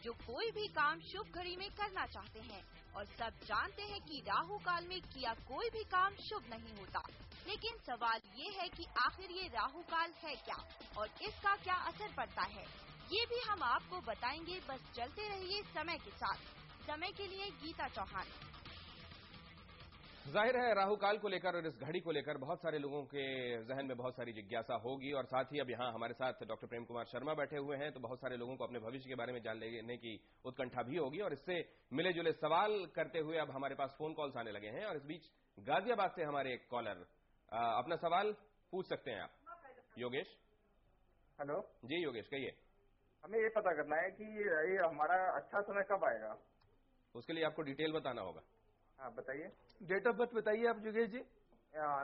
जो कोई भी काम शुभ घड़ी में करना चाहते हैं और सब जानते हैं कि राहु काल में किया कोई भी काम शुभ नहीं होता। लेकिन सवाल ये है कि आखिर ये राहु काल है क्या और इसका क्या असर पड़ता है, ये भी हम आपको बताएंगे। बस चलते रहिए समय के साथ। समय के लिए गीता चौहान। जाहिर है राहु काल को लेकर और इस घड़ी को लेकर बहुत सारे लोगों के जहन में बहुत सारी जिज्ञासा होगी और साथ ही अब यहाँ हमारे साथ डॉक्टर प्रेम कुमार शर्मा बैठे हुए हैं, तो बहुत सारे लोगों को अपने भविष्य के बारे में जान लेने की उत्कंठा भी होगी और इससे मिले जुले सवाल करते हुए अब हमारे पास फोन कॉल्स आने लगे हैं। और इस बीच गाजियाबाद से हमारे एक कॉलर अपना सवाल पूछ सकते हैं आप। योगेश। हेलो जी योगेश, कहिए। हमें ये पता करना है कि ये हमारा अच्छा समय कब आएगा। उसके लिए आपको डिटेल बताना होगा। हाँ बताइए। डेट ऑफ बर्थ बताइए आप योगेश जी।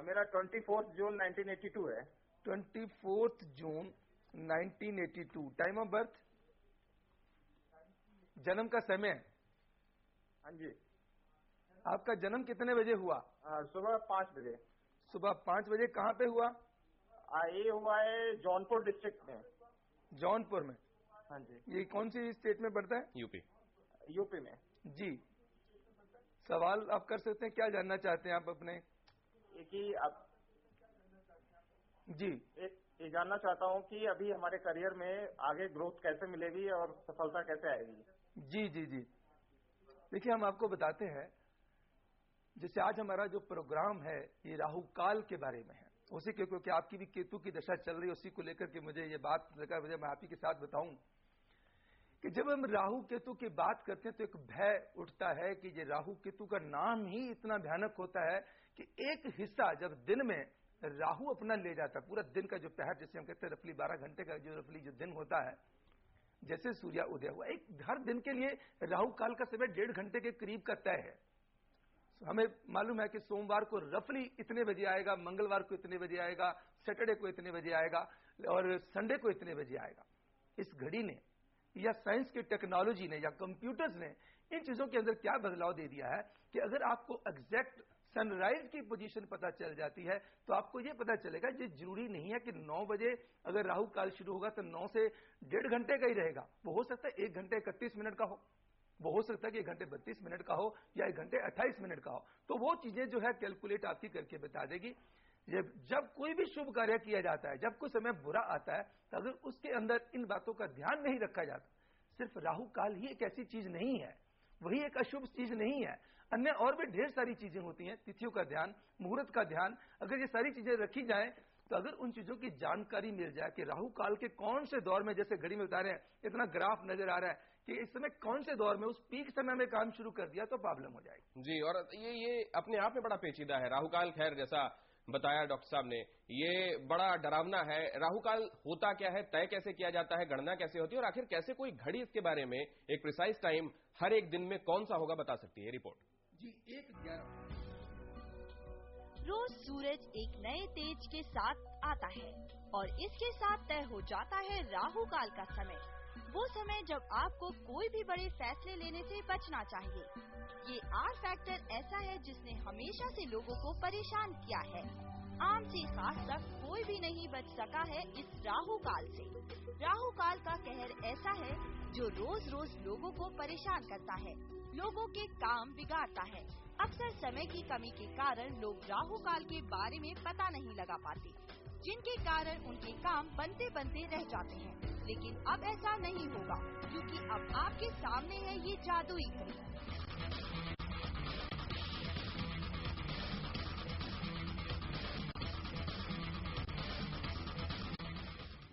मेरा 24 जून 1982 है। 24 जून 1982। टाइम ऑफ बर्थ, जन्म का समय। हाँ जी। आपका जन्म कितने बजे हुआ? सुबह 5 बजे। सुबह 5 बजे। कहाँ पे हुआ? ये हुआ है जौनपुर डिस्ट्रिक्ट में। जौनपुर में? हाँ जी। ये कौन सी स्टेट में पड़ता है? यूपी में। जी, सवाल आप कर सकते हैं। क्या जानना चाहते हैं आप अपने? कि अब जी ये जानना चाहता हूँ कि अभी हमारे करियर में आगे ग्रोथ कैसे मिलेगी और सफलता कैसे आएगी। जी जी जी, देखिए हम आपको बताते हैं, जैसे आज हमारा जो प्रोग्राम है ये राहु काल के बारे में है, उसी के क्योंकि आपकी भी केतु की दशा चल रही है, उसी को लेकर के मुझे ये बात लगा मुझे मैं आप ही के साथ बताऊं कि जब हम राहु केतु की बात करते हैं तो एक भय उठता है कि ये राहु केतु का नाम ही इतना भयानक होता है कि एक हिस्सा जब दिन में राहु अपना ले जाता है, पूरा दिन का जो पहर जिसे हम कहते हैं रफली 12 घंटे का जो रफली जो दिन होता है, जैसे सूर्य उदय हुआ, एक हर दिन के लिए राहु काल का समय 1.5 घंटे के करीब का तय है। हमें मालूम है कि सोमवार को रफली इतने बजे आएगा, मंगलवार को इतने बजे आएगा, सैटरडे को इतने बजे आएगा और संडे को इतने बजे आएगा। इस घड़ी ने या साइंस की टेक्नोलॉजी ने या कंप्यूटर्स ने इन चीजों के अंदर क्या बदलाव दे दिया है कि अगर आपको एग्जैक्ट सनराइज की पोजीशन पता चल जाती है तो आपको यह पता चलेगा, ये जरूरी नहीं है कि 9 बजे अगर राहु काल शुरू होगा तो 9 से 1.5 घंटे का ही रहेगा। वो हो सकता है 1 घंटे 31 मिनट का हो, वो हो सकता है कि 1 घंटे 32 मिनट का हो या 1 घंटे 28 मिनट का हो। तो वो चीजें जो है कैलकुलेट आपकी करके बता देगी। जब कोई भी शुभ कार्य किया जाता है, जब कोई समय बुरा आता है, तो अगर उसके अंदर इन बातों का ध्यान नहीं रखा जाता, सिर्फ राहु काल ही एक ऐसी चीज नहीं है, वही एक अशुभ चीज नहीं है, अन्य और भी ढेर सारी चीजें होती हैं। तिथियों का ध्यान, मुहूर्त का ध्यान, अगर ये सारी चीजें रखी जाएं तो अगर उन चीजों की जानकारी मिल जाए कि राहु काल के कौन से दौर में, जैसे घड़ी में बता रहे हैं, इतना ग्राफ नजर आ रहा है कि इस समय कौन से दौर में, उस पीक समय में काम शुरू कर दिया तो प्रॉब्लम हो जाएगी। जी, और ये अपने आप में बड़ा पेचीदा है राहु काल। खैर जैसा बताया डॉक्टर साहब ने, ये बड़ा डरावना है। राहु काल होता क्या है, तय कैसे किया जाता है, गणना कैसे होती है और आखिर कैसे कोई घड़ी इसके बारे में एक प्रिसाइज टाइम हर एक दिन में कौन सा होगा बता सकती है? रिपोर्ट जी। 1:11 रोज सूरज एक नए तेज के साथ आता है और इसके साथ तय हो जाता है राहु काल का समय। वो समय जब आपको कोई भी बड़े फैसले लेने से बचना चाहिए। ये आर फैक्टर ऐसा है जिसने हमेशा से लोगों को परेशान किया है। आम से खास तक कोई भी नहीं बच सका है इस राहु काल से। राहु काल का कहर ऐसा है जो रोज रोज लोगों को परेशान करता है, लोगों के काम बिगाड़ता है। अक्सर समय की कमी के कारण लोग राहु काल के बारे में पता नहीं लगा पाते, जिनके कारण उनके काम बनते बनते रह जाते हैं। लेकिन अब ऐसा नहीं होगा, क्योंकि अब आपके सामने है ये जादुई घड़ी।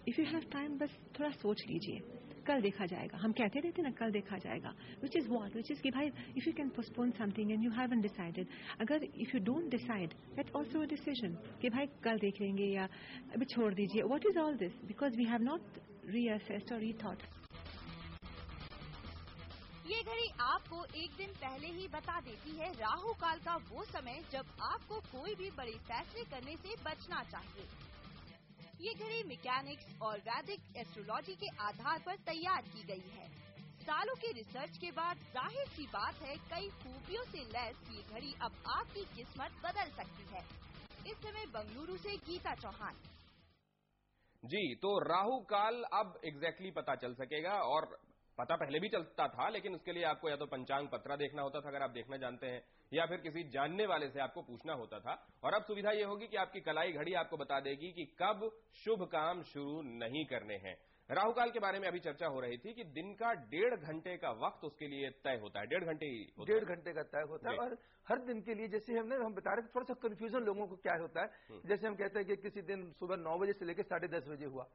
इफ यू हैव टाइम, बस थोड़ा सोच लीजिए, कल देखा जाएगा। हम कहते रहते ना कल देखा जाएगा, which is what, which is कि भाई if you can postpone something and you haven't decided, अगर if you don't decide that also a decision कि भाई कल देख लेंगे या अभी छोड़ दीजिए। What is all this? Because we have not reassessed और रीथॉट। ये घड़ी आपको एक दिन पहले ही बता देती है राहु काल का वो समय जब आपको कोई भी बड़े फैसले करने से बचना चाहिए। ये घड़ी मैकेनिक्स और वैदिक एस्ट्रोलॉजी के आधार पर तैयार की गई है। सालों की रिसर्च के बाद जाहिर सी बात है, कई खूबियों से लैस ये घड़ी अब आपकी किस्मत बदल सकती है। इस समय बंगलुरु से गीता चौहान। जी, तो राहु काल अब एग्जैक्टली पता चल सकेगा और पता पहले भी चलता था, लेकिन उसके लिए आपको या तो पंचांग पत्रा देखना होता था अगर आप देखना जानते हैं, या फिर किसी जानने वाले से आपको पूछना होता था। और अब सुविधा यह होगी कि आपकी कलाई घड़ी आपको बता देगी कि कब शुभ काम शुरू नहीं करने हैं। राहु काल के बारे में अभी चर्चा हो रही थी कि दिन का 1.5 घंटे का वक्त उसके लिए तय होता है, 1.5 घंटे ही होता है। 1.5 घंटे का तय होता है। और हर दिन के लिए, जैसे हम बता रहे थे, थोड़ा सा कंफ्यूजन लोगों को क्या होता है, जैसे हम कहते हैं कि किसी दिन सुबह 9 बजे से लेकर 10:30 बजे हुआ,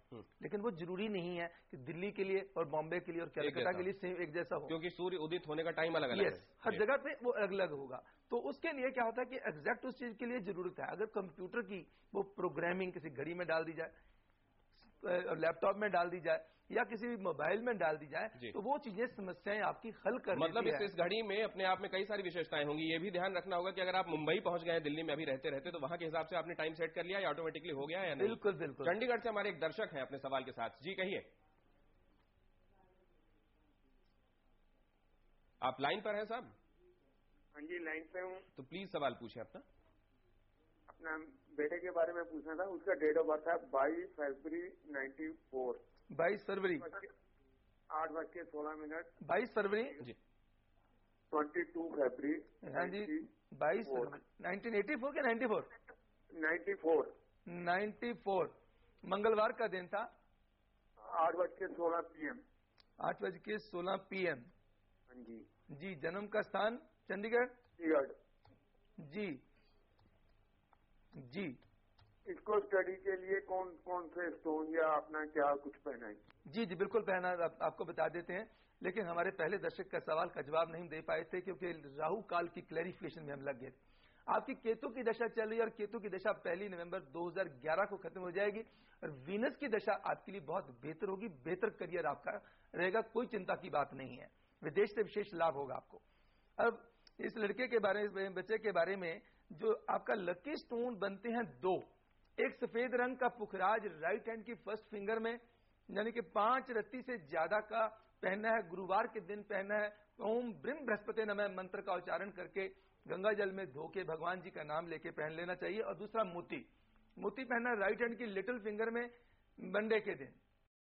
लेकिन वो जरूरी नहीं है कि दिल्ली के लिए और बॉम्बे के लिए और कलकत्ता के लिए सेम एक जैसा हो, क्योंकि सूर्य उदित होने का टाइम अलग अलग है। हर जगह पे वो अलग अलग होगा। तो उसके लिए क्या होता है कि एग्जैक्ट उस चीज के लिए जरूरत है, अगर कंप्यूटर की वो प्रोग्रामिंग किसी घड़ी में डाल दी जाए, लैपटॉप में डाल दी जाए, या किसी भी मोबाइल में डाल दी जाए, तो वो चीजें समस्याएं आपकी हल कर मतलब इस घड़ी में अपने आप में कई सारी विशेषताएं होंगी। ये भी ध्यान रखना होगा कि अगर आप मुंबई पहुंच गए हैं, दिल्ली में अभी रहते रहते, तो वहां के हिसाब से आपने टाइम सेट कर लिया या ऑटोमेटिकली हो गया या नहीं? बिल्कुल बिल्कुल। चंडीगढ़ से हमारे एक दर्शक हैं अपने सवाल के साथ। जी कहिए, आप लाइन पर हैं साहब? हाँ जी, लाइन पे हूँ। तो प्लीज सवाल पूछे अपना। अपना बेटे के बारे में पूछना था। उसका डेट ऑफ बर्थ है 22 फरवरी 94। 22 फरवरी 8:16। 22 फरवरी जी। 22 फरवरी। हाँ जी, 22 फरवरी 1984 के 94? 94। 94 मंगलवार का दिन था। 8:16 PM। 8:16 PM। हाँ जी। जी, जन्म का स्थान चंडीगढ़। जी जी। इसको स्टडी के लिए कौन कौन से स्टोन या अपना क्या कुछ पहनाएं? जी जी बिल्कुल पहना, आपको बता देते हैं। लेकिन हमारे पहले दर्शक का सवाल का जवाब नहीं दे पाए थे, क्योंकि राहु काल की क्लैरिफिकेशन में हम लग गए। आपकी केतु की दशा चल रही है, और केतु की दशा 1 नवंबर 2011 को खत्म हो जाएगी, और वीनस की दशा आपके लिए बहुत बेहतर होगी, बेहतर करियर आपका रहेगा, कोई चिंता की बात नहीं है। विदेश से विशेष लाभ होगा आपको। अब इस लड़के के बारे में, बच्चे के बारे में, जो आपका लकी स्टोन बनते हैं 2। एक सफेद रंग का पुखराज राइट हैंड की फर्स्ट फिंगर में, यानी कि 5 रत्ती से ज्यादा का पहनना है, गुरुवार के दिन पहनना है। ओम ब्रह्म बृहस्पति नमः मंत्र का उच्चारण करके गंगा जल में धो के भगवान जी का नाम लेके पहन लेना चाहिए। और दूसरा मोती पहनना राइट हैंड की लिटिल फिंगर में मंडे के दिन।